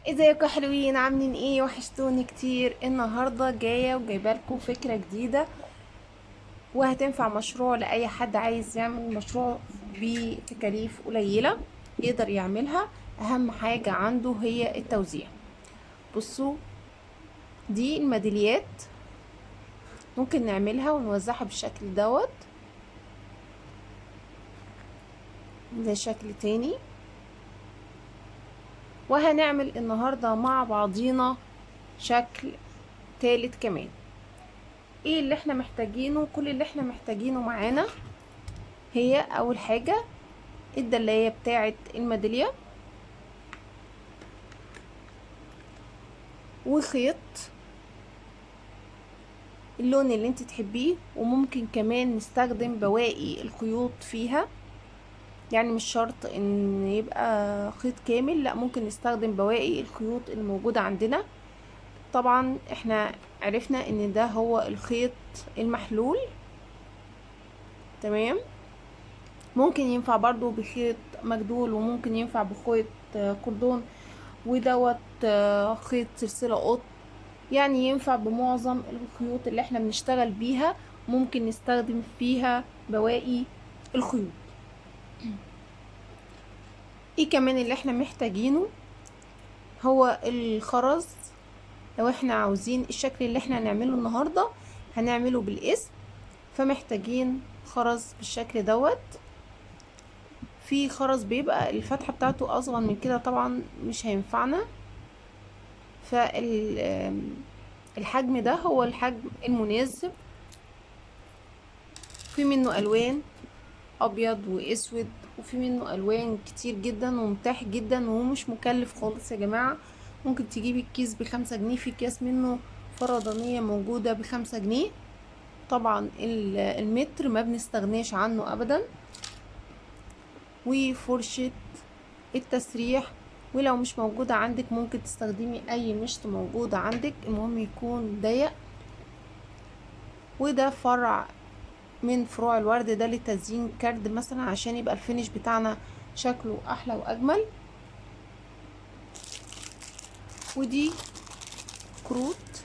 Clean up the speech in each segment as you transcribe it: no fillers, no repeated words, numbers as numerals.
ازيكم يا حلوين؟ عاملين ايه؟ وحشتوني كتير. النهارده جايه وجايبه لكم فكره جديده وهتنفع مشروع لاي حد عايز يعمل مشروع بتكاليف قليله يقدر يعملها. اهم حاجه عنده هي التوزيع. بصوا، دي الميداليات ممكن نعملها ونوزعها بالشكل دوت. ده شكل تاني. وهنعمل النهارده مع بعضينا شكل تالت كمان. ايه اللي احنا محتاجينه؟ كل اللي احنا محتاجينه معانا هي اول حاجة الدلاية بتاعة الميدالية وخيط اللون اللي انت تحبيه، وممكن كمان نستخدم بواقي الخيوط فيها. يعني مش شرط ان يبقى خيط كامل، لا ممكن نستخدم بواقي الخيوط الموجودة عندنا. طبعا احنا عرفنا ان ده هو الخيط المحلول. تمام. ممكن ينفع برضو بخيط مجدول، وممكن ينفع بخيط كردون، ودوت خيط سلسلة قط. يعني ينفع بمعظم الخيوط اللي احنا بنشتغل بيها، ممكن نستخدم فيها بواقي الخيوط. ايه كمان اللي احنا محتاجينه؟ هو الخرز. لو احنا عاوزين الشكل اللي احنا هنعمله النهاردة هنعمله بالاسم، فمحتاجين خرز بالشكل دوت. في خرز بيبقى الفتحة بتاعته اصغر من كده، طبعا مش هينفعنا. فالحجم ده هو الحجم المناسب. في منه الوان ابيض واسود، وفي منه الوان كتير جدا ومتاح جدا ومش مكلف خالص يا جماعة. ممكن تجيبي الكيس ب5 جنيه، في كيس منه فردانية موجودة ب5 جنيه. طبعا المتر ما بنستغناش عنه ابدا. وفرشة التسريح، ولو مش موجودة عندك ممكن تستخدمي اي مشط موجودة عندك، المهم يكون ضيق. وده فرع من فروع الورد، ده لتزيين كارد مثلا عشان يبقى الفينش بتاعنا شكله احلى واجمل. ودي كروت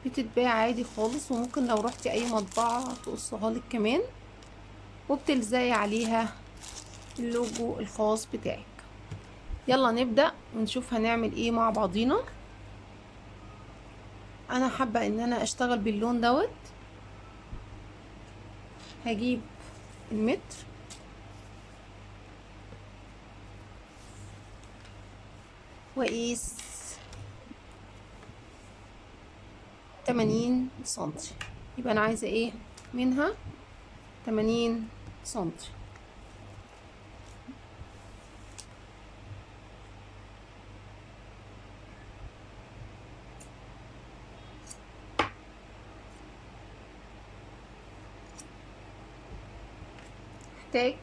بتتباع عادي خالص، وممكن لو رحتي اي مطبعة تقصها لك كمان، وبتلزقي عليها اللوجو الخاص بتاعك. يلا نبدأ ونشوف هنعمل ايه مع بعضينا. انا حابة ان انا اشتغل باللون دوت. هجيب المتر واقيس 80 سنتي. يبقى انا عايزة ايه منها؟ 80 سنتي. محتاج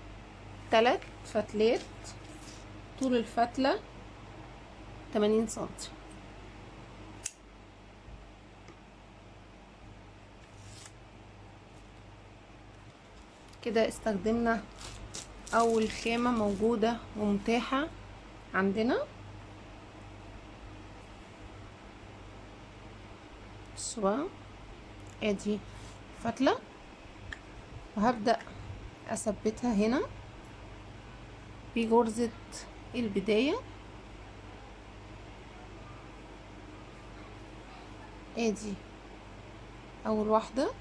3 فتلات، طول الفتلة 80 سنتي. كده استخدمنا اول خامة موجودة ومتاحة عندنا. بصوا بقى، ادي فتلة، وهبدأ اثبتها هنا بجرزة البداية. ادي اول واحدة،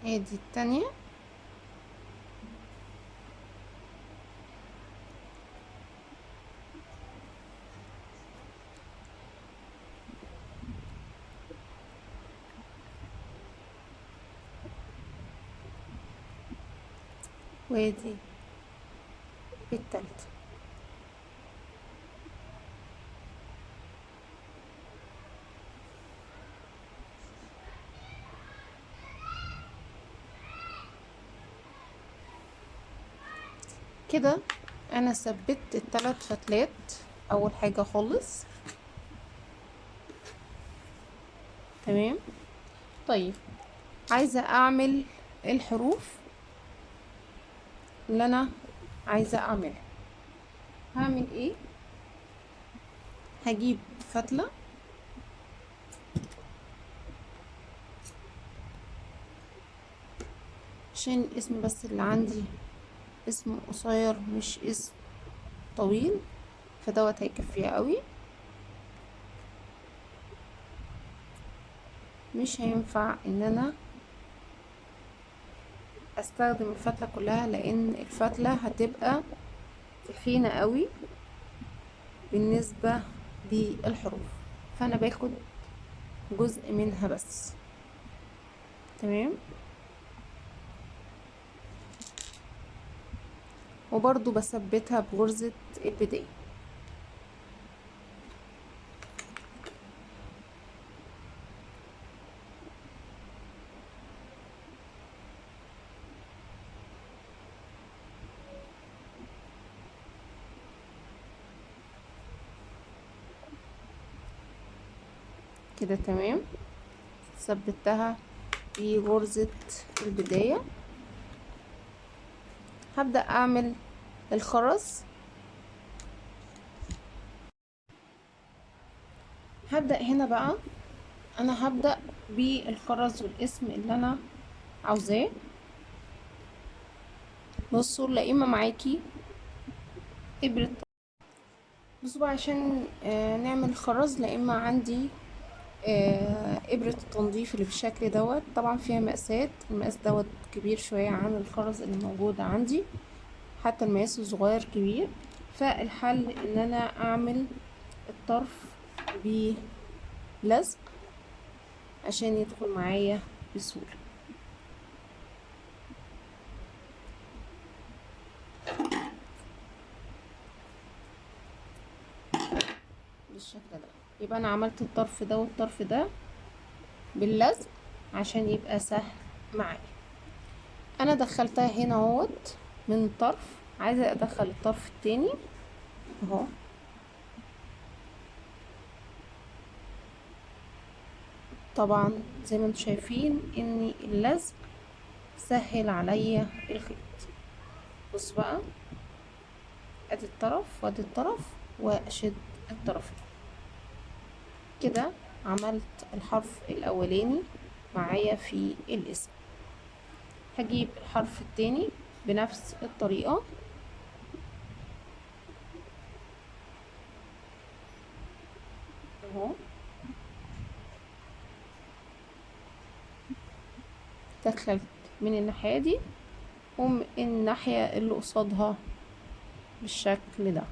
ادي التانية، وادي التالتة. كده انا ثبت ال3 فتلات اول حاجة خالص. تمام. طيب عايزة اعمل الحروف اللي انا عايزة اعملها. هعمل ايه؟ هجيب فتلة عشان الاسم بس اللي عندي اسم قصير مش اسم طويل، فدوت هيكفيها قوي. مش هينفع ان انا استخدم الفتلة كلها لان الفتلة هتبقى تخينة قوي بالنسبة للحروف، فانا باخد جزء منها بس. تمام. وبرضو بثبتها بغرزة البداية. كده تمام. ثبتها بغرزة البداية. هبدأ اعمل الخرز. هبدأ هنا بقى، انا هبدأ بالخرز والاسم اللي انا عاوزاه. بصوا، لا اما معاكي ابرة. بصوا بقى عشان نعمل خرز، لا اما عندي ابرة التنظيف اللي بالشكل دوت. طبعا فيها مقاسات، المقاس دوت كبير شوية عن الخرز اللي موجود عندي، حتى المقاس الصغير كبير. فالحل ان انا اعمل الطرف بلزق عشان يدخل معايا بسهولة. بالشكل ده. يبقى انا عملت الطرف ده والطرف ده باللزق عشان يبقى سهل معايا. انا دخلتها هنا اهوت من الطرف، عايزة ادخل الطرف التاني اهو. طبعا زي ما انتم شايفين ان اللزق سهل عليا الخيط. بص بقى، ادي الطرف وادي الطرف واشد الطرف كده. عملت الحرف الاولاني معايا في الاسم. هجيب الحرف التاني بنفس الطريقة اهو. دخلت من الناحية دي ومن الناحية اللي قصادها بالشكل ده.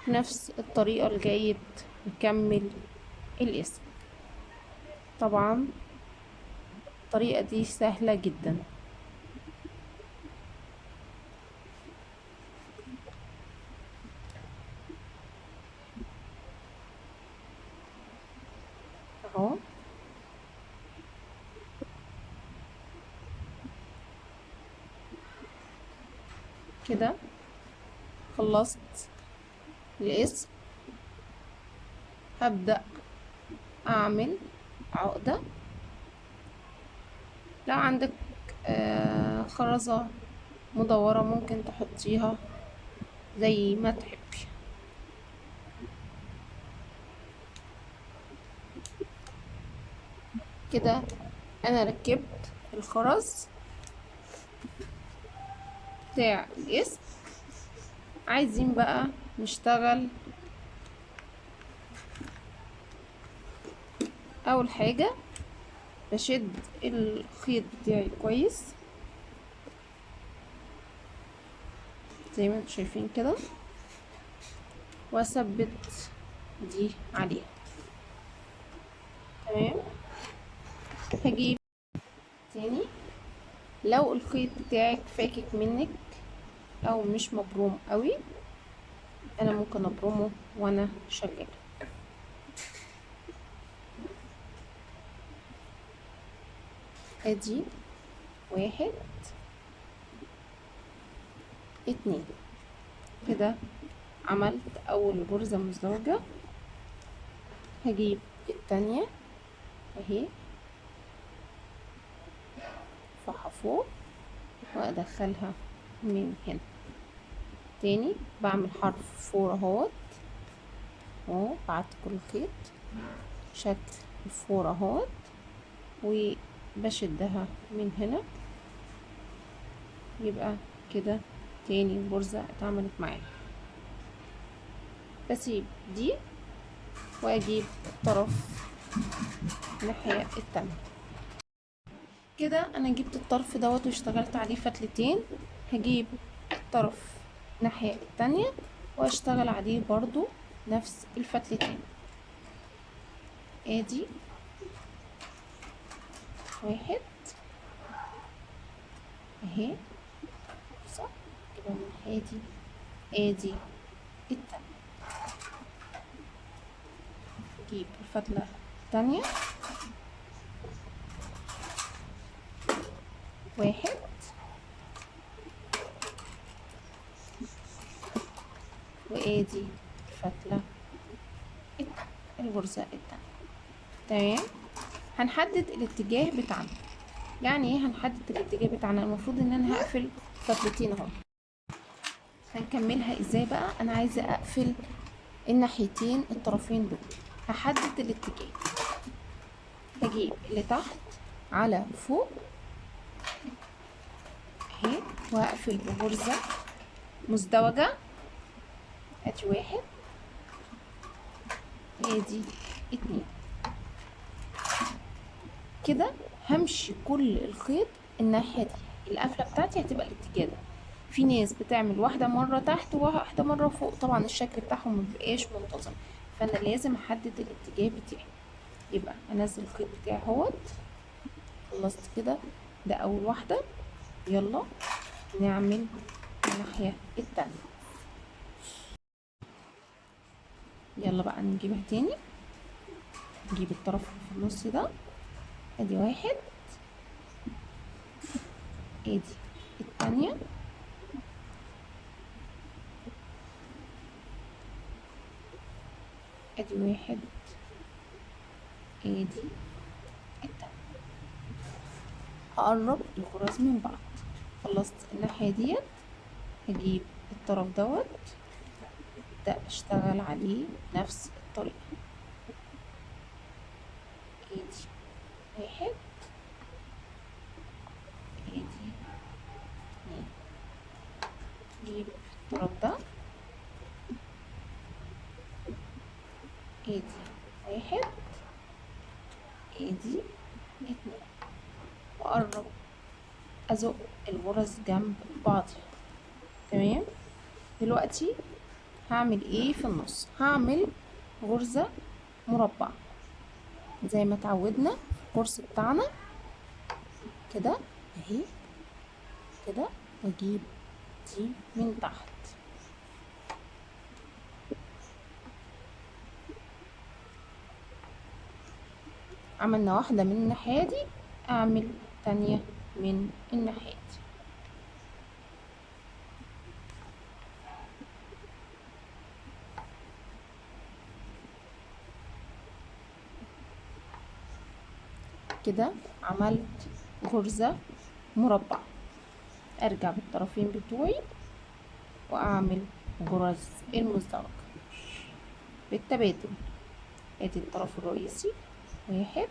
نفس الطريقة لغاية نكمل الاسم. طبعا الطريقة دي سهلة جدا. اهو كده خلصت الاسم. هبدأ اعمل عقدة. لو عندك خرزة مدورة ممكن تحطيها زي ما تحبي. كده انا ركبت الخرز بتاع الاسم. عايزين بقى نشتغل. اول حاجة بشد الخيط بتاعي كويس زي ما انتم شايفين كده، واثبت دي عليها. تمام. هجيب تاني. لو الخيط بتاعك فاكك منك او مش مبروم قوي، انا ممكن ابرمه وانا شغاله. ادي واحد اتنين. كده عملت اول غرزة مزدوجة. هجيب التانية اهي فوقها فوق وادخلها من هنا تاني، بعمل حرف فور اهوت اهو بعد كل خيط شكل الفور اهوت وبشدها من هنا، يبقى كده تاني غرزة اتعملت معايا. بسيب دي واجيب الطرف الناحية التانية. كده انا جبت الطرف دوت واشتغلت عليه فتلتين. هجيب الطرف الناحية التانية واشتغل عليه برضو نفس الفتلتين. ادي واحد اهي صح كده من الناحية دي. ادي التانية، اجيب الفتلة التانية واحد وادي الفتلة الغرزة التانية. تمام. هنحدد الاتجاه بتاعنا. يعني ايه هنحدد الاتجاه بتاعنا؟ المفروض ان انا هقفل فتلتين اهو. هنكملها ازاي بقى؟ انا عايزة اقفل الناحيتين الطرفين دول. هحدد الاتجاه، هجيب اللي تحت على فوق اهي وهقفل بغرزة مزدوجة. ادي واحد ادي اتنين. كده همشي كل الخيط الناحية دي. القفلة بتاعتي هتبقى الاتجاه ده. في ناس بتعمل واحدة مرة تحت وواحدة مرة فوق، طبعا الشكل بتاعهم مبيبقاش منتظم، فانا لازم احدد الاتجاه بتاعي. يبقى انزل الخيط بتاعي اهوت. خلصت كده، ده اول واحدة. يلا نعمل الناحية التانية. يلا بقى نجيبها تاني. نجيب الطرف اللي في النص ده. ادي واحد ادي التانية ادي واحد ادي التانية. هقرب الغرز من بعض. خلصت الناحية ديت، هجيب الطرف دوت ابدأ اشتغل عليه نفس الطريقة. ادي واحد ادي اتنين. جيب الطرف ده ادي واحد ادي اتنين واقرب ازق الغرز جنب بعضها. تمام. دلوقتي هعمل ايه في النص؟ هعمل غرزة مربع زي ما اتعودنا في الكورس بتاعنا كده اهي كده، واجيب دي من تحت عملنا واحدة من الناحية دي، اعمل تانية من الناحية دي. كده عملت غرزة مربع. ارجع بالطرفين بتوعي واعمل غرز المزدوجة بالتبادل. ادي الطرف الرئيسي واحد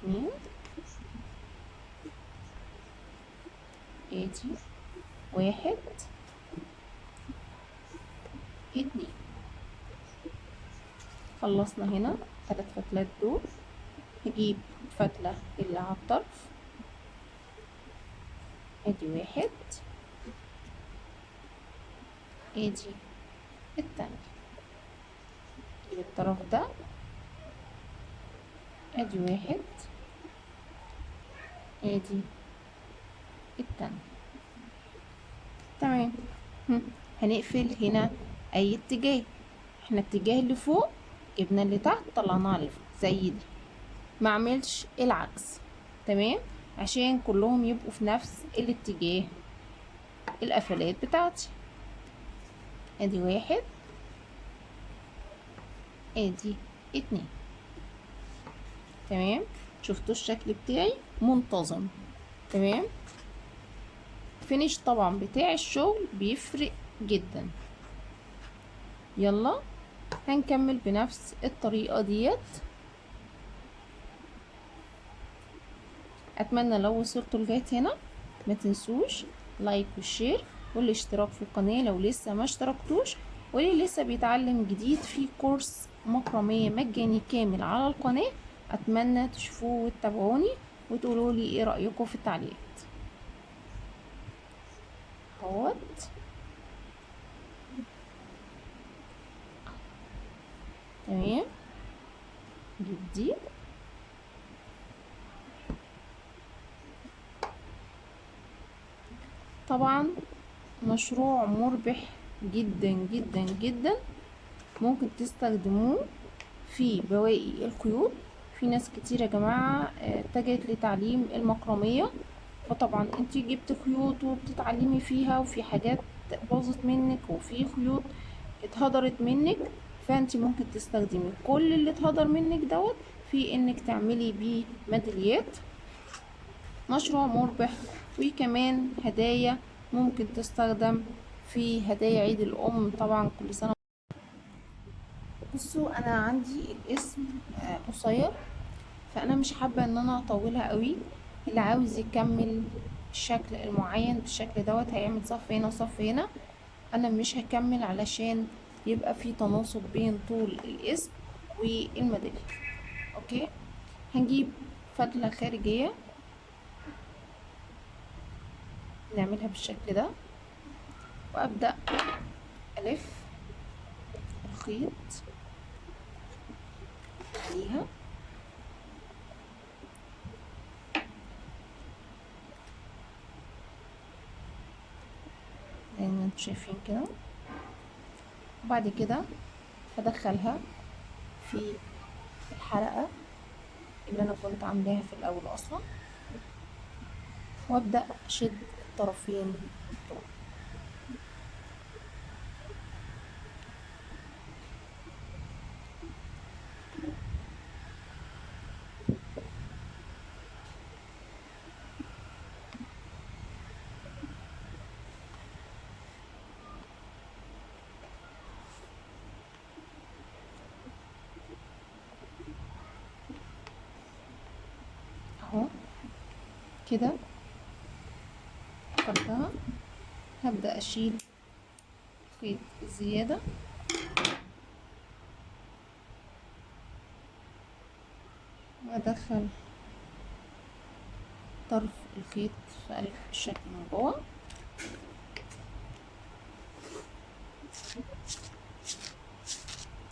اتنين ادي واحد اتنين. خلصنا هنا 3 فتلات دول. هجيب الفتلة اللي على الطرف ادي واحد ادي التانية. اجيب الطرف ده ادي واحد ادي التانية. تمام. هنقفل هنا اي اتجاه. احنا اتجاه اللي فوق جبنا اللي تحت طلعناه لفوق زي دي. ما اعملش العكس. تمام، عشان كلهم يبقوا في نفس الاتجاه القفلات بتاعتي. ادي واحد، ادي اتنين. تمام، شفتوا الشكل بتاعي منتظم. تمام، فينيش طبعا بتاع الشغل بيفرق جدا. يلا هنكمل بنفس الطريقة ديت. اتمنى لو وصلتوا لغاية هنا ما تنسوش لايك والشير والاشتراك في القناة لو لسه ما اشتركتوش، واللي لسه بيتعلم جديد في كورس مكرمية مجاني كامل على القناة. اتمنى تشوفوه وتتابعوني وتقولوا لي ايه رأيكم في التعليقات. اهوت. تمام، جديد. طبعا مشروع مربح جدا جدا جدا، ممكن تستخدموه في بواقي الخيوط. في ناس كتير يا جماعة اتجهت لتعليم المكرمية، فطبعا انتي جبت خيوط وبتتعلمي فيها، وفي حاجات باظت منك وفي خيوط اتهدرت منك، فانتي ممكن تستخدمي كل اللي اتهدر منك دوت في انك تعملي بيه ميداليات. مشروع مربح، وكمان هدايا ممكن تستخدم في هدايا عيد الأم. طبعا كل سنة. بصوا أنا عندي الاسم قصير، فأنا مش حابة إن أنا أطولها قوي. اللي عاوز يكمل الشكل المعين بالشكل دوت هيعمل صف هنا وصف هنا. أنا مش هكمل علشان يبقى في تناسق بين طول الاسم والميدالية. اوكي، هنجيب فتلة خارجية نعملها بالشكل ده، وابدأ الف الخيط عليها. زي ما انتم شايفين كده، وبعد كده هدخلها في الحلقة اللي انا كنت عاملاها في الاول اصلا، وابدأ اشد الطرفين دول. اهو كده قفلتها. هبدأ اشيل الخيط الزيادة وادخل طرف الخيط في قلب الشكل من جوه.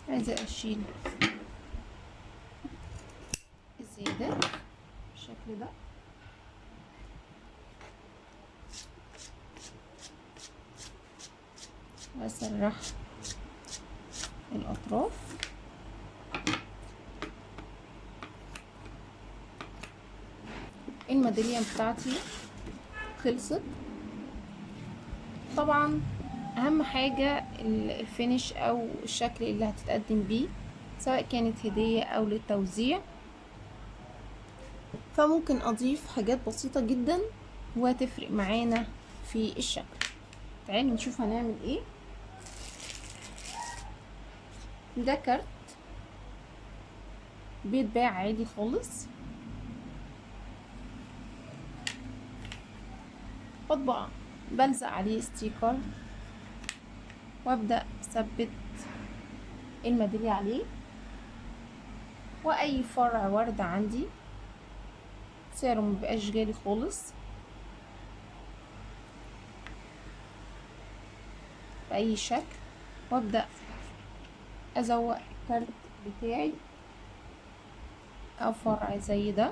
عايزة اشيل الزيادات بالشكل ده، واسرح الاطراف. الميدالية بتاعتي خلصت. طبعا اهم حاجة الفينش او الشكل اللي هتتقدم بيه، سواء كانت هدية او للتوزيع. فممكن اضيف حاجات بسيطة جدا وهتفرق معانا في الشكل. تعالوا نشوف هنعمل ايه. ده كارت بيتباع عادي خالص، بطبع بلزق عليه ستيكر وابدأ اثبت الميدالية عليه. واي فرع ورد عندي سعره مبقاش غالي خالص، بأي شكل، وابدأ ازوق الكارت بتاعي او فرع زي ده